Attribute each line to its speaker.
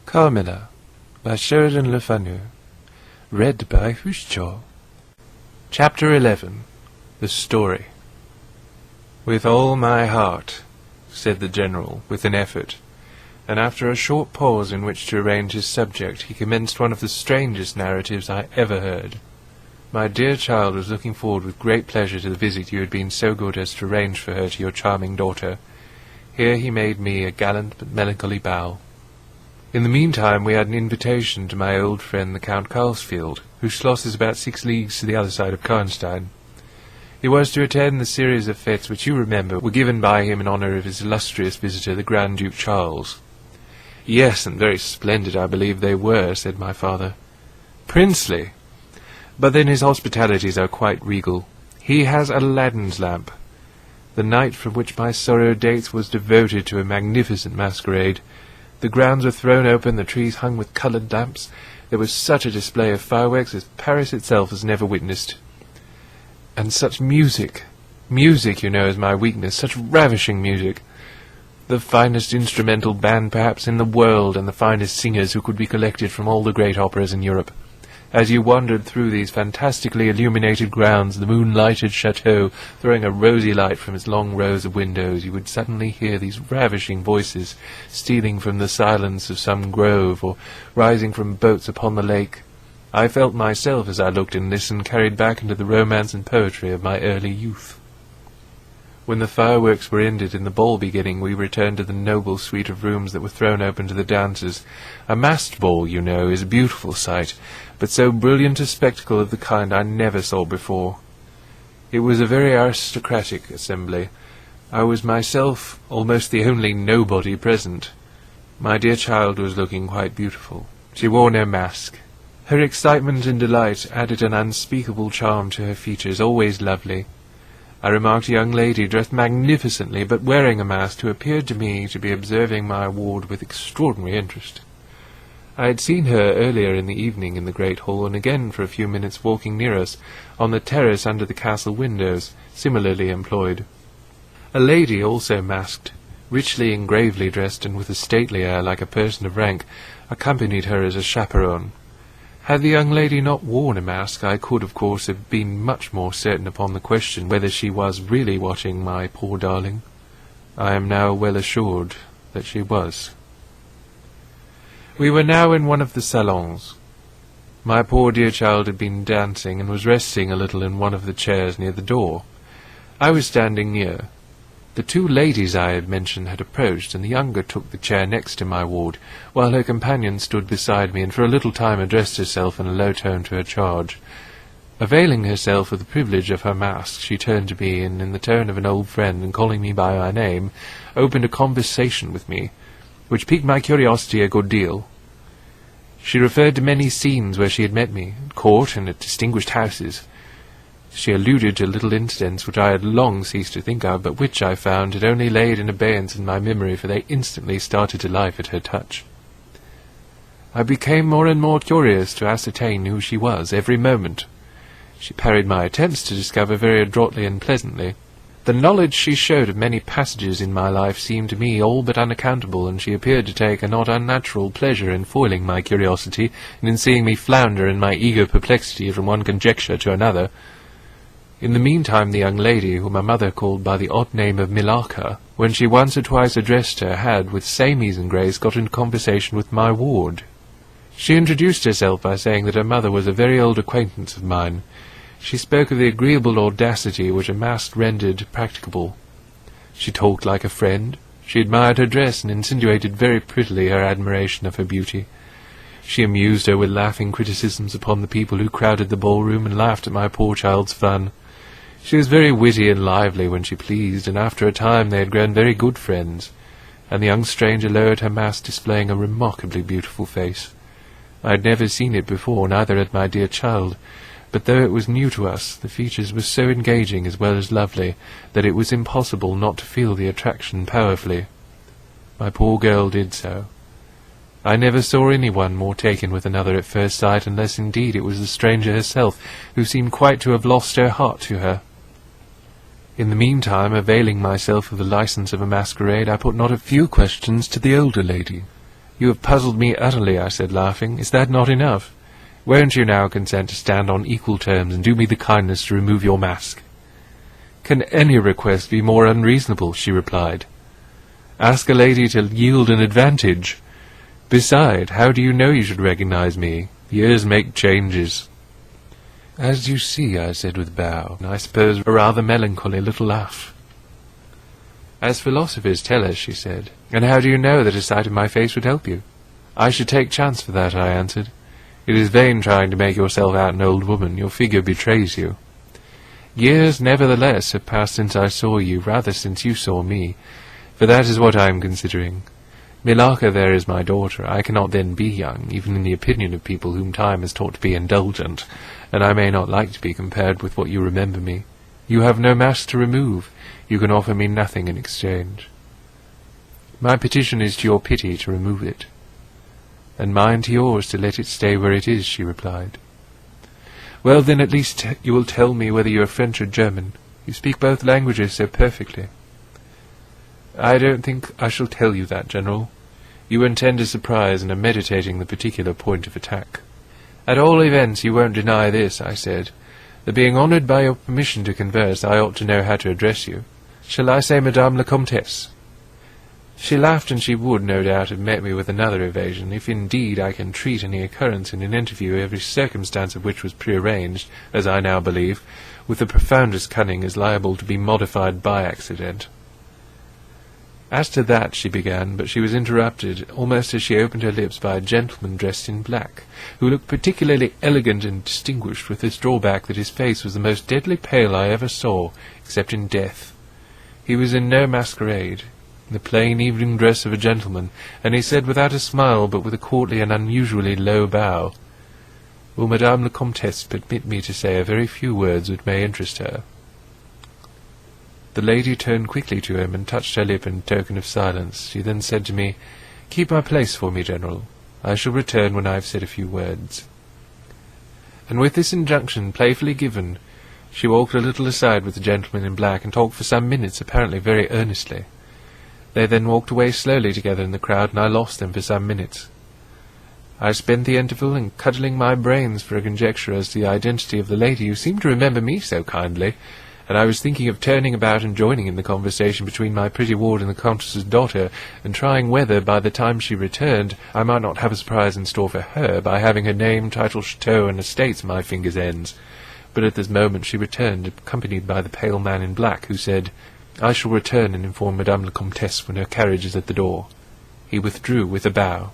Speaker 1: Carmilla, by Sheridan Le Fanu. Read by Hushicho. Chapter 11. The Story. "With all my heart," said the General, with an effort, and after a short pause in which to arrange his subject, he commenced one of the strangest narratives I ever heard. "My dear child was looking forward with great pleasure to the visit you had been so good as to arrange for her to your charming daughter." Here he made me a gallant but melancholy bow. "In the meantime we had an invitation to my old friend the Count Carlsfield, whose schloss is about 6 leagues to the other side of Karnstein. He was to attend the series of fetes which you remember were given by him in honour of his illustrious visitor, the Grand Duke Charles." "Yes, and very splendid, I believe they were," said my father. "Princely! But then his hospitalities are quite regal. He has Aladdin's lamp. The night from which my sorrow dates was devoted to a magnificent masquerade. The grounds were thrown open, the trees hung with coloured lamps. There was such a display of fireworks as Paris itself has never witnessed. And such music! Music, you know, is my weakness, such ravishing music. The finest instrumental band, perhaps, in the world, and the finest singers who could be collected from all the great operas in Europe. As you wandered through these fantastically illuminated grounds, the moon-lighted chateau throwing a rosy light from its long rows of windows, you would suddenly hear these ravishing voices stealing from the silence of some grove, or rising from boats upon the lake. I felt myself, as I looked and listened, carried back into the romance and poetry of my early youth. When the fireworks were ended and the ball beginning, we returned to the noble suite of rooms that were thrown open to the dancers. A masked ball, you know, is a beautiful sight, but so brilliant a spectacle of the kind I never saw before. It was a very aristocratic assembly. I was myself almost the only nobody present. My dear child was looking quite beautiful. She wore no mask. Her excitement and delight added an unspeakable charm to her features, always lovely. I remarked a young lady dressed magnificently, but wearing a mask, who appeared to me to be observing my ward with extraordinary interest. I had seen her earlier in the evening in the great hall, and again for a few minutes walking near us, on the terrace under the castle windows, similarly employed. A lady, also masked, richly and gravely dressed, and with a stately air like a person of rank, accompanied her as a chaperone. Had the young lady not worn a mask, I could, of course, have been much more certain upon the question whether she was really watching my poor darling. I am now well assured that she was. We were now in one of the salons. My poor dear child had been dancing, and was resting a little in one of the chairs near the door. I was standing near. The 2 ladies I had mentioned had approached, and the younger took the chair next to my ward, while her companion stood beside me, and for a little time addressed herself in a low tone to her charge. Availing herself of the privilege of her mask, she turned to me, and in the tone of an old friend, and calling me by my name, opened a conversation with me, which piqued my curiosity a good deal. She referred to many scenes where she had met me, at court and at distinguished houses. She alluded to little incidents which I had long ceased to think of, but which, I found, had only laid in abeyance in my memory, for they instantly started to life at her touch. I became more and more curious to ascertain who she was every moment. She parried my attempts to discover very adroitly and pleasantly. The knowledge she showed of many passages in my life seemed to me all but unaccountable, and she appeared to take a not unnatural pleasure in foiling my curiosity, and in seeing me flounder in my eager perplexity from one conjecture to another. In the meantime the young lady, whom my mother called by the odd name of Milaka, when she once or twice addressed her, had, with the same ease and grace, got into conversation with my ward. She introduced herself by saying that her mother was a very old acquaintance of mine. She spoke of the agreeable audacity which a mask rendered practicable. She talked like a friend. She admired her dress, and insinuated very prettily her admiration of her beauty. She amused her with laughing criticisms upon the people who crowded the ballroom, and laughed at my poor child's fun. She was very witty and lively when she pleased, and after a time they had grown very good friends, and the young stranger lowered her mask, displaying a remarkably beautiful face. I had never seen it before, neither had my dear child, but though it was new to us, the features were so engaging as well as lovely, that it was impossible not to feel the attraction powerfully. My poor girl did so. I never saw anyone more taken with another at first sight, unless indeed it was the stranger herself, who seemed quite to have lost her heart to her. In the meantime, availing myself of the license of a masquerade, I put not a few questions to the older lady, "You have puzzled me utterly," I said, laughing. "Is that not enough? Won't you now consent to stand on equal terms and do me the kindness to remove your mask?" "Can any request be more unreasonable?" she replied. "Ask a lady to yield an advantage. Beside, how do you know you should recognize me? Years make changes." "As you see," I said with a bow, and I suppose a rather melancholy little laugh. "As philosophers tell us," she said. "And how do you know that a sight of my face would help you?" "I should take chance for that," I answered. "It is vain trying to make yourself out an old woman. Your figure betrays you." "Years, nevertheless, have passed since I saw you, rather since you saw me, for that is what I am considering. Milaka there is my daughter. I cannot then be young, even in the opinion of people whom time has taught to be indulgent, and I may not like to be compared with what you remember me. You have no mask to remove. You can offer me nothing in exchange. My petition is to your pity to remove it, and mine to yours to let it stay where it is," she replied. "Well, then, at least you will tell me whether you are French or German. You speak both languages so perfectly." "I don't think I shall tell you that, General. You intend a surprise and are meditating the particular point of attack." "At all events, you won't deny this," I said, "that being honoured by your permission to converse, I ought to know how to address you. Shall I say Madame la Comtesse?" She laughed, and she would, no doubt, have met me with another evasion, if indeed I can treat any occurrence in an interview, every circumstance of which was prearranged, as I now believe, with the profoundest cunning, as liable to be modified by accident. "As to that," she began, but she was interrupted, almost as she opened her lips, by a gentleman dressed in black, who looked particularly elegant and distinguished, with this drawback that his face was the most deadly pale I ever saw, except in death. He was in no masquerade, in the plain evening dress of a gentleman, and he said without a smile, but with a courtly and unusually low bow, "Will Madame la Comtesse permit me to say a very few words which may interest her?" The lady turned quickly to him and touched her lip in token of silence. She then said to me, "Keep my place for me, General. I shall return when I have said a few words." And with this injunction playfully given, she walked a little aside with the gentleman in black and talked for some minutes, apparently very earnestly. They then walked away slowly together in the crowd, and I lost them for some minutes. I spent the interval in cuddling my brains for a conjecture as to the identity of the lady who seemed to remember me so kindly, and I was thinking of turning about and joining in the conversation between my pretty ward and the Countess's daughter, and trying whether, by the time she returned, I might not have a surprise in store for her by having her name, title, chateau, and estates at my fingers' ends. But at this moment she returned, accompanied by the pale man in black, who said, "I shall return and inform Madame la Comtesse when her carriage is at the door." He withdrew with a bow.